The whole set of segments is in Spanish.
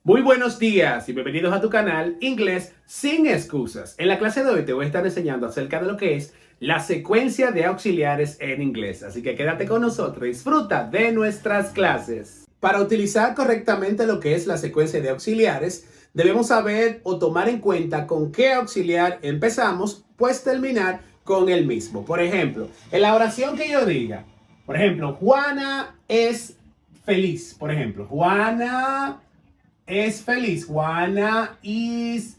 Muy buenos días y bienvenidos a tu canal Inglés sin excusas. En la clase de hoy te voy a estar enseñando acerca de lo que es la secuencia de auxiliares en inglés. Así que quédate con nosotros y disfruta de nuestras clases. Para utilizar correctamente lo que es la secuencia de auxiliares, debemos saber o tomar en cuenta con qué auxiliar empezamos, pues terminar con el mismo. Por ejemplo, en la oración que yo diga, por ejemplo, Juana es feliz. Por ejemplo, Juana es feliz. Juana is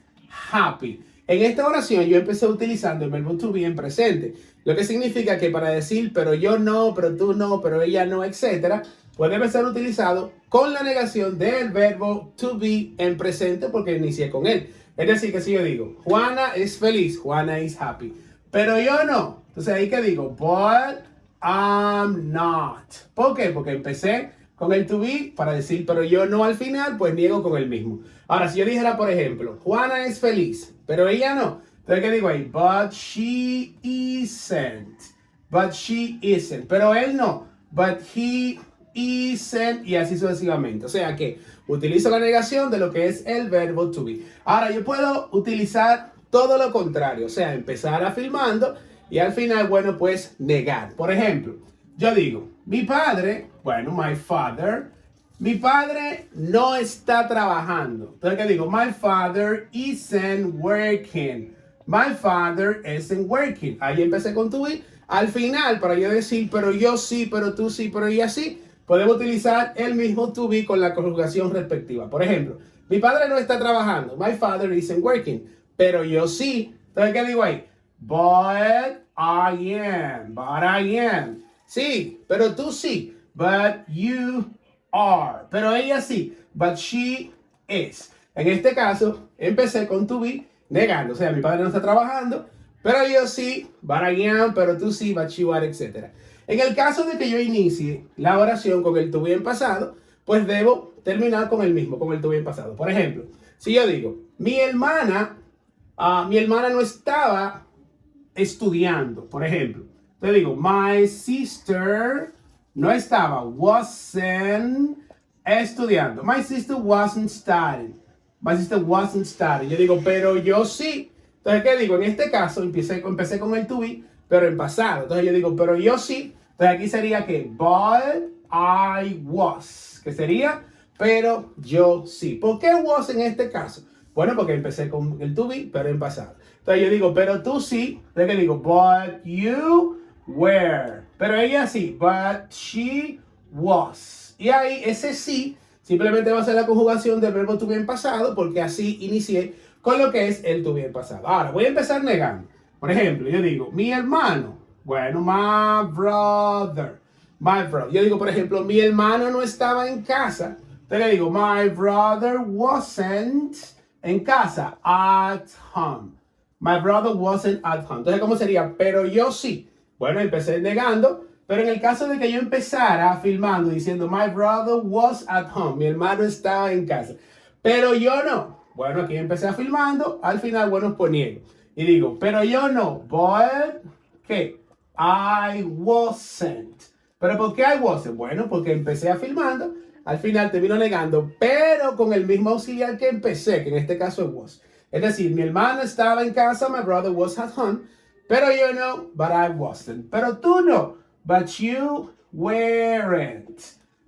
happy. En esta oración yo empecé utilizando el verbo to be en presente, lo que significa que para decir pero yo no, pero tú no, pero ella no, etcétera, puede ser utilizado con la negación del verbo to be en presente porque inicié con él. Es decir, que si yo digo Juana es feliz, Juana is happy, pero yo no, entonces ahí que digo but I'm not. ¿Por qué? Porque empecé con el to be para decir pero yo no al final, pues niego con el mismo. Ahora, si yo dijera, por ejemplo, Juana es feliz, pero ella no. Entonces, ¿qué digo ahí? But she isn't. But she isn't. Pero él no. But he isn't. Y así sucesivamente. O sea que utilizo la negación de lo que es el verbo to be. Ahora, yo puedo utilizar todo lo contrario. O sea, empezar afirmando y al final, bueno, pues negar. Por ejemplo, yo digo, mi padre, bueno, my father, mi padre no está trabajando. Entonces, ¿qué digo? My father isn't working. My father isn't working. Ahí empecé con to be. Al final, para yo decir, pero yo sí, pero tú sí, pero ella sí, podemos utilizar el mismo to be con la conjugación respectiva. Por ejemplo, mi padre no está trabajando. My father isn't working. Pero yo sí. Entonces, ¿qué digo ahí? But I am. But I am. Sí, pero tú sí. But you are. Pero ella sí. But she is. En este caso, empecé con to be negando. O sea, mi padre no está trabajando, pero yo sí. But I am. Pero tú sí. But you are, etc. En el caso de que yo inicie la oración con el to be en pasado, pues debo terminar con el mismo, con el to be en pasado. Por ejemplo, si yo digo, mi hermana no estaba estudiando, por ejemplo. Entonces digo, my sister no estaba, wasn't estudiando. My sister wasn't studying. My sister wasn't studying. Yo digo, pero yo sí. Entonces, ¿qué digo? En este caso, empecé con el to be, pero en pasado. Entonces yo digo, pero yo sí. Entonces aquí sería que, but I was. Que sería, pero yo sí. ¿Por qué was en este caso? Bueno, porque empecé con el to be, pero en pasado. Entonces yo digo, pero tú sí. Entonces que digo, but you were. Pero ella sí, but she was. Y ahí ese sí simplemente va a ser la conjugación del verbo to be en pasado, porque así inicié con lo que es el to be en pasado. Ahora, voy a empezar negando. Por ejemplo, yo digo, mi hermano. Bueno, my brother. My brother. Yo digo, por ejemplo, mi hermano no estaba en casa. Entonces le digo, my brother wasn't en casa, at home. My brother wasn't at home. Entonces, ¿cómo sería? Pero yo sí. Bueno, empecé negando, pero en el caso de que yo empezara afirmando diciendo my brother was at home, mi hermano estaba en casa, pero yo no. Bueno, aquí empecé afirmando, al final, bueno, pues niego. Y digo, pero yo no, but, ¿qué? I wasn't. ¿Pero por qué I wasn't? Bueno, porque empecé afirmando, al final termino negando, pero con el mismo auxiliar que empecé, que en este caso es was. Es decir, mi hermano estaba en casa, my brother was at home, pero yo no, but I wasn't. Pero tú no, but you weren't.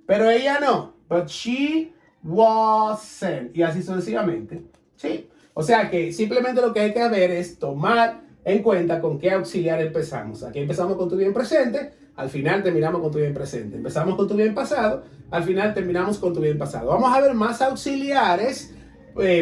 Pero ella no, but she wasn't. Y así sucesivamente. ¿Sí? O sea que simplemente lo que hay que ver es tomar en cuenta con qué auxiliar empezamos. Aquí empezamos con tu bien presente, al final terminamos con tu bien presente. Empezamos con tu bien pasado, al final terminamos con tu bien pasado. Vamos a ver más auxiliares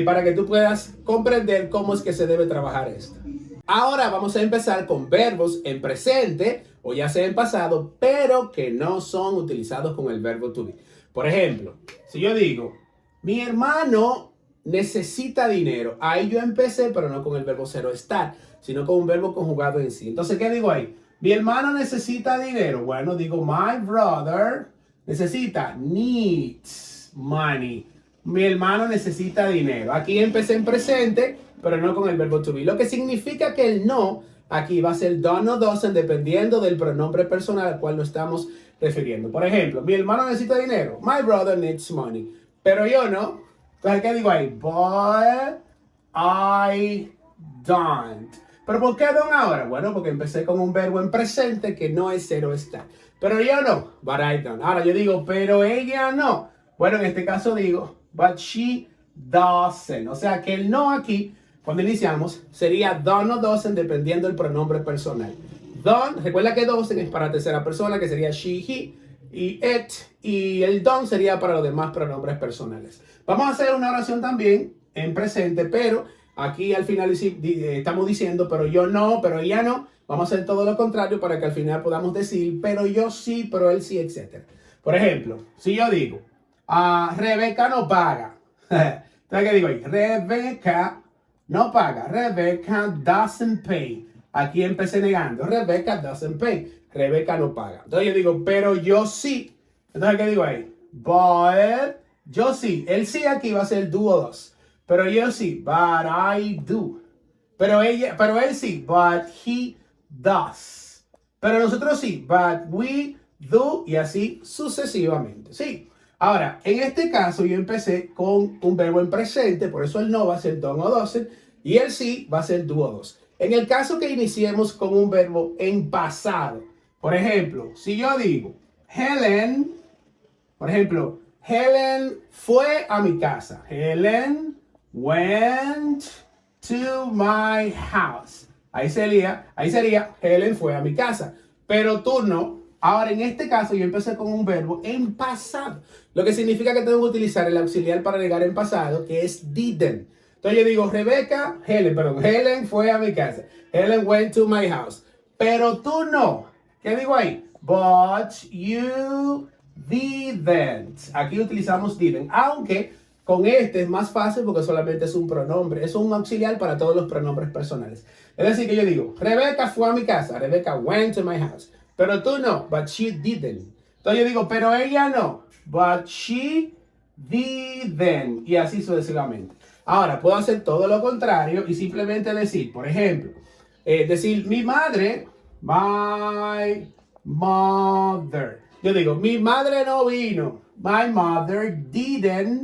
para que tú puedas comprender cómo es que se debe trabajar esto. Ahora vamos a empezar con verbos en presente o ya sea en pasado, pero que no son utilizados con el verbo to be. Por ejemplo, si yo digo, mi hermano necesita dinero, ahí yo empecé, pero no con el verbo ser o estar, sino con un verbo conjugado en sí. Entonces, ¿qué digo ahí? Mi hermano necesita dinero. Bueno, digo, my brother necesita, needs money. Mi hermano necesita dinero. Aquí empecé en presente, pero no con el verbo to be. Lo que significa que el no aquí va a ser done o doesn't dependiendo del pronombre personal al cual nos estamos refiriendo. Por ejemplo, mi hermano necesita dinero. My brother needs money. Pero yo no. Entonces, ¿qué digo ahí? But I don't. ¿Pero por qué don't ahora? Bueno, porque empecé con un verbo en presente que no es cero está. Pero yo no, but I don't. Ahora yo digo, pero ella no. Bueno, en este caso digo, but she doesn't. O sea que el no aquí, cuando iniciamos, sería don't o doesn't dependiendo del pronombre personal. Don't, recuerda que doesn't es para tercera persona, que sería she, he, y it, y el don't sería para los demás pronombres personales. Vamos a hacer una oración también en presente, pero aquí al final estamos diciendo, pero yo no, pero ella no. Vamos a hacer todo lo contrario para que al final podamos decir, pero yo sí, pero él sí, etc. Por ejemplo, si yo digo, Rebeca no paga. Entonces, ¿qué digo ahí? Rebeca no paga. Rebeca doesn't pay. Aquí empecé negando. Rebeca doesn't pay. Rebeca no paga. Entonces yo digo, pero yo sí. Entonces, ¿qué digo ahí? But yo sí. El sí aquí va a ser do o does. Pero yo sí. But I do. Pero él sí. But he does. Pero nosotros sí. But we do. Y así sucesivamente. Sí. Ahora, en este caso yo empecé con un verbo en presente. Por eso el no va a ser don't o doesn't. Y el sí va a ser do o does. En el caso que iniciemos con un verbo en pasado. Por ejemplo, si yo digo Helen. Por ejemplo, Helen fue a mi casa. Helen went to my house. Ahí sería Helen fue a mi casa. Pero tú no. Ahora, en este caso, yo empecé con un verbo en pasado. Lo que significa que tengo que utilizar el auxiliar para negar en pasado, que es didn't. Entonces yo digo, Helen fue a mi casa. Helen went to my house. Pero tú no. ¿Qué digo ahí? But you didn't. Aquí utilizamos didn't. Aunque con este es más fácil porque solamente es un pronombre. Es un auxiliar para todos los pronombres personales. Es decir, que yo digo, Rebeca fue a mi casa. Rebecca went to my house. Pero tú no. But she didn't. Entonces yo digo, pero ella no. But she didn't. Y así sucesivamente. Ahora, puedo hacer todo lo contrario y simplemente decir, por ejemplo, decir mi madre, my mother. Yo digo, mi madre no vino. My mother didn't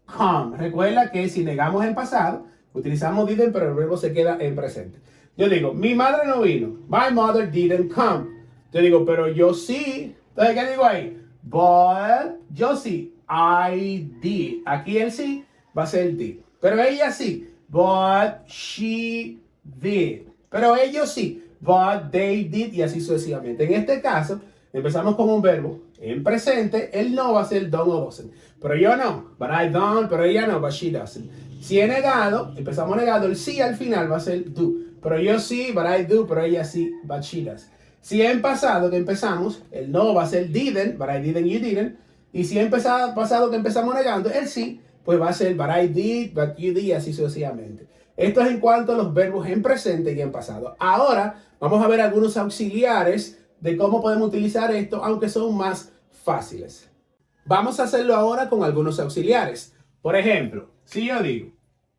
come. Recuerda que si negamos en pasado, utilizamos didn't, pero el verbo se queda en presente. Yo digo, mi madre no vino. My mother didn't come. Yo digo, pero yo sí. Entonces, ¿qué digo ahí? But, yo sí. I did. Aquí el sí va a ser el did. Pero ella sí. But she did. Pero ellos sí. But they did. Y así sucesivamente. En este caso, empezamos con un verbo en presente. El no va a ser don't o doesn't. Pero yo no. But I don't. Pero ella no. But she doesn't. Si he negado, empezamos negado. El sí al final va a ser do. Pero yo sí. But I do. Pero ella sí. But she does. Si en pasado que empezamos, el no va a ser didn't. But I didn't. You didn't. Y si en pasado que empezamos negando, el sí, pues va a ser but I did, but you did, así sucesivamente. Esto es en cuanto a los verbos en presente y en pasado. Ahora vamos a ver algunos auxiliares de cómo podemos utilizar esto, aunque son más fáciles. Vamos a hacerlo ahora con algunos auxiliares. Por ejemplo, si yo digo,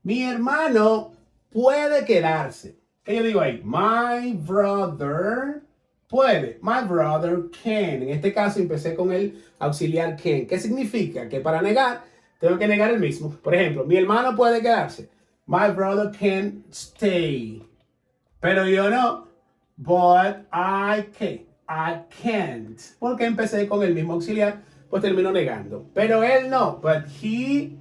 mi hermano puede quedarse. ¿Qué yo digo ahí? My brother puede. My brother can. En este caso empecé con el auxiliar can. ¿Qué significa? Que para negar, tengo que negar el mismo. Por ejemplo, mi hermano puede quedarse. My brother can stay. Pero yo no. But I can't. Porque empecé con el mismo auxiliar, pues termino negando. Pero él no. But he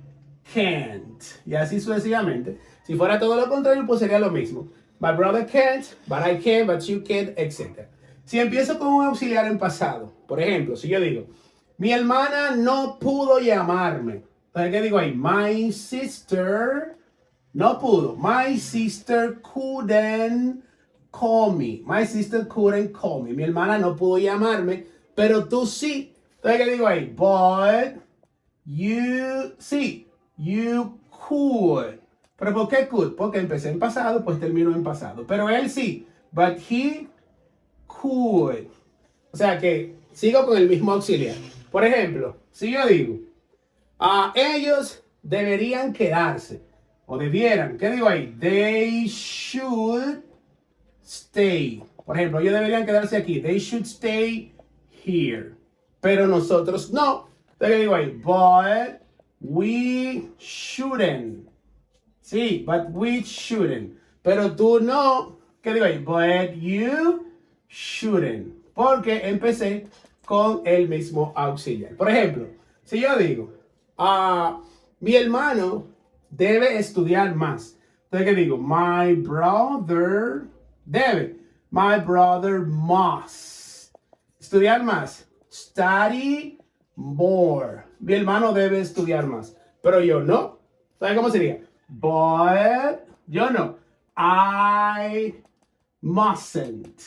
can't. Y así sucesivamente. Si fuera todo lo contrario, pues sería lo mismo. My brother can't, but I can, but you can't, etc. Si empiezo con un auxiliar en pasado, por ejemplo, si yo digo, mi hermana no pudo llamarme. Entonces, ¿qué digo ahí? My sister no pudo. My sister couldn't call me. My sister couldn't call me. Mi hermana no pudo llamarme, pero tú sí. Entonces, ¿qué digo ahí? But you, sí, you could. ¿Pero por qué could? Porque empecé en pasado, pues termino en pasado. Pero él sí. But he could. O sea que sigo con el mismo auxiliar. Por ejemplo, si yo digo, ellos deberían quedarse. O debieran. ¿Qué digo ahí? They should stay. Por ejemplo, ellos deberían quedarse aquí. They should stay here. Pero nosotros no. Entonces, ¿qué digo ahí? But We shouldn't. Sí, but we shouldn't. Pero tú no. ¿Qué digo ahí? But you shouldn't. Porque empecé con el mismo auxiliar. Por ejemplo, si yo digo, mi hermano debe estudiar más. Entonces, ¿qué digo? My brother debe. My brother must. Estudiar más. Study more. Mi hermano debe estudiar más. Pero yo no. ¿Sabes cómo sería? But yo no. I mustn't.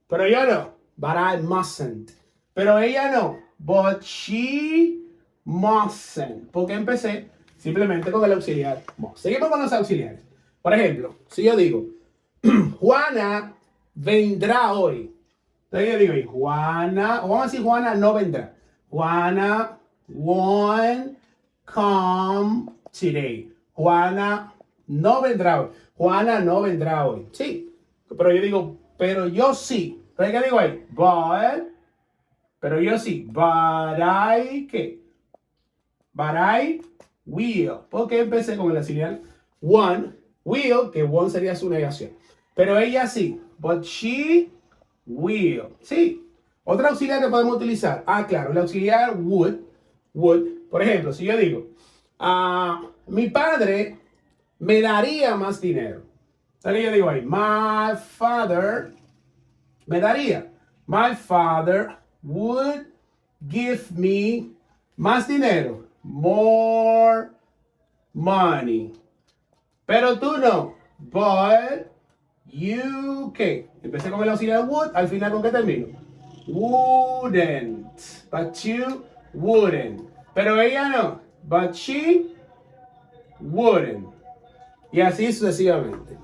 Pero yo no. But I mustn't. Pero ella no. But she mustn't. Porque empecé simplemente con el auxiliar must. Seguimos con los auxiliares. Por ejemplo, si yo digo, Juana vendrá hoy. Entonces yo digo, Juana, o vamos a decir Juana no vendrá. Juana won't come today. Juana no vendrá hoy. Juana no vendrá hoy. Sí, pero yo digo, pero yo sí. Entonces, ¿qué digo ahí? But, pero yo sí. But I, ¿qué? But I will. Porque empecé con el auxiliar one, will, que one sería su negación. Pero ella sí. But she will. Sí. Otra auxiliar que podemos utilizar. Claro, el auxiliar would. Por ejemplo, si yo digo, mi padre me daría más dinero. Entonces yo digo ahí, my father me daría. My father would give me más dinero. More money. Pero tú no. But you, ¿qué? Empecé con el auxiliar would, al final ¿con qué termino? Wouldn't. But you wouldn't. Pero ella no. But she wouldn't. Y así sucesivamente.